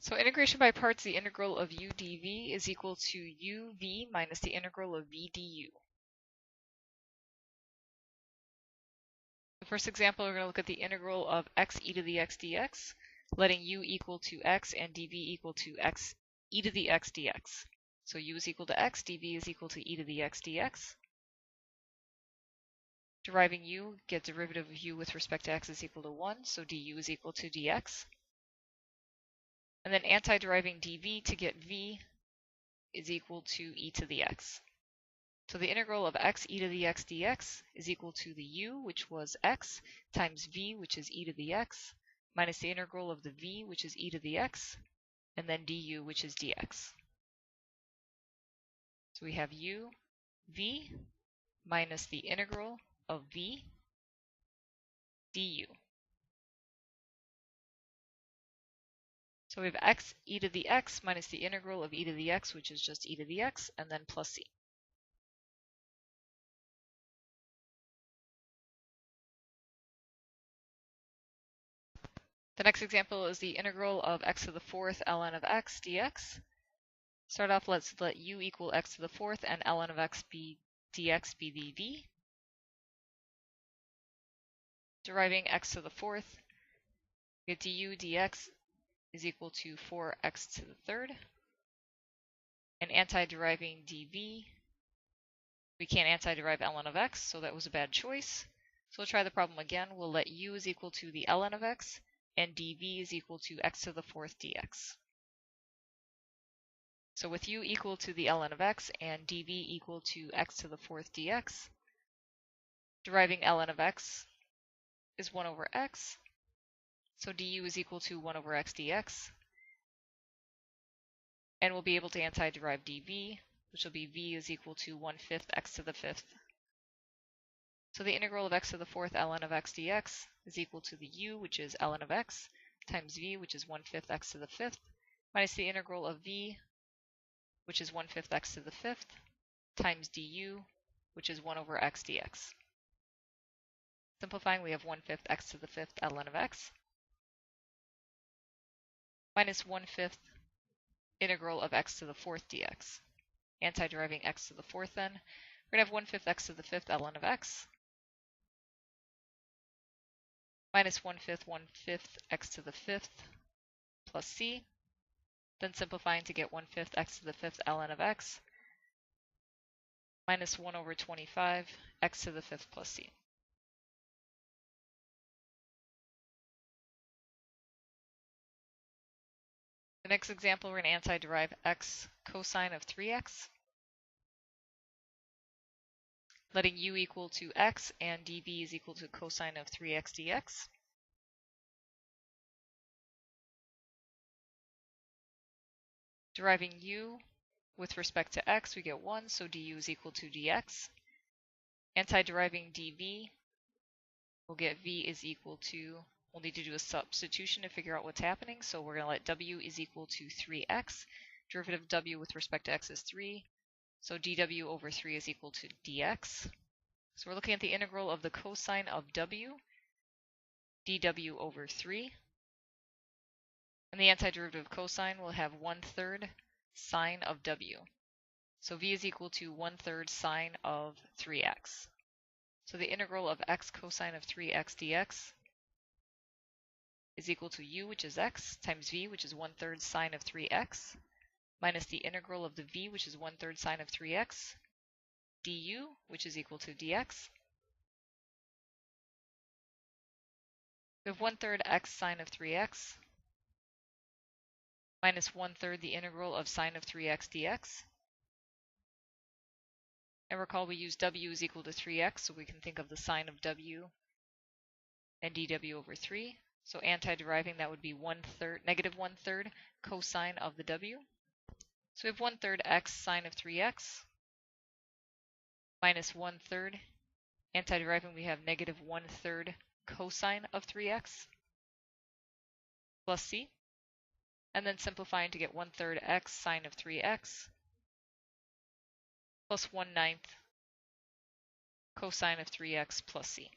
So integration by parts, the integral of u dv is equal to uv minus the integral of v du. The first example, we're going to look at the integral of x e to the x dx, letting u equal to x and dv equal to x e to the x dx. So u is equal to x, dv is equal to e to the x dx. Deriving u, get derivative of u with respect to x is equal to 1, so du is equal to dx. And then anti-deriving dv to get v is equal to e to the x. So the integral of x e to the x dx is equal to the u, which was x, times v, which is e to the x, minus the integral of the v, which is e to the x, and then du, which is dx. So we have u, v, minus the integral of v, du. So we have x e to the x minus the integral of e to the x, which is just e to the x, and then plus c. The next example is the integral of x to the fourth ln of x dx. Start off, let's let u equal x to the fourth and ln of x be dx be the v. Deriving x to the fourth, we get du dx is equal to 4x to the third. And anti-deriving dv, we can't anti-derive ln of x, so that was a bad choice. So we'll try the problem again. We'll let u is equal to the ln of x, and dv is equal to x to the fourth dx. So with u equal to the ln of x and dv equal to x to the fourth dx, deriving ln of x is 1 over x. So du is equal to 1 over x dx. And we'll be able to anti-derive dv, which will be v is equal to 1/5 x to the fifth. So the integral of x to the fourth ln of x dx is equal to the u, which is ln of x, times v, which is 1/5 x to the fifth, minus the integral of v, which is 1/5 x to the fifth, times du, which is 1 over x dx. Simplifying, we have 1/5 x to the fifth ln of x, minus 1/5 integral of x to the fourth dx. Anti-deriving x to the fourth then, we're going to have 1/5 x to the fifth ln of x, minus 1/5 x to the fifth plus c, then simplifying to get 1/5 x to the fifth ln of x, minus 1 over 25 x to the fifth plus c. The next example, we're going to anti-derive x cosine of 3x, letting u equal to x and dv is equal to cosine of 3x dx. Deriving u with respect to x, we get 1, so du is equal to dx. Anti-deriving dv, we'll get v is equal to, we'll need to do a substitution to figure out what's happening, so we're going to let w is equal to 3x. Derivative of w with respect to x is 3, so dw over 3 is equal to dx. So we're looking at the integral of the cosine of w, dw over 3. And the antiderivative of cosine will have 1/3 sine of w. So v is equal to 1/3 sine of 3x. So the integral of x cosine of 3x dx is equal to u, which is x, times v, which is 1/3 sine of 3x, minus the integral of the v, which is 1/3 sine of 3x, du, which is equal to dx. We have 1/3 x sine of 3x, minus 1/3 the integral of sine of 3x dx. And recall we use w is equal to 3x, so we can think of the sine of w and dw over 3. So anti-deriving, that would be negative 1/3 cosine of the w. So we have 1/3 x sine of 3x, minus 1/3. Anti-deriving, we have negative 1/3 cosine of 3x, plus c. And then simplifying to get 1/3 x sine of 3x, plus 1/9 cosine of 3x plus c.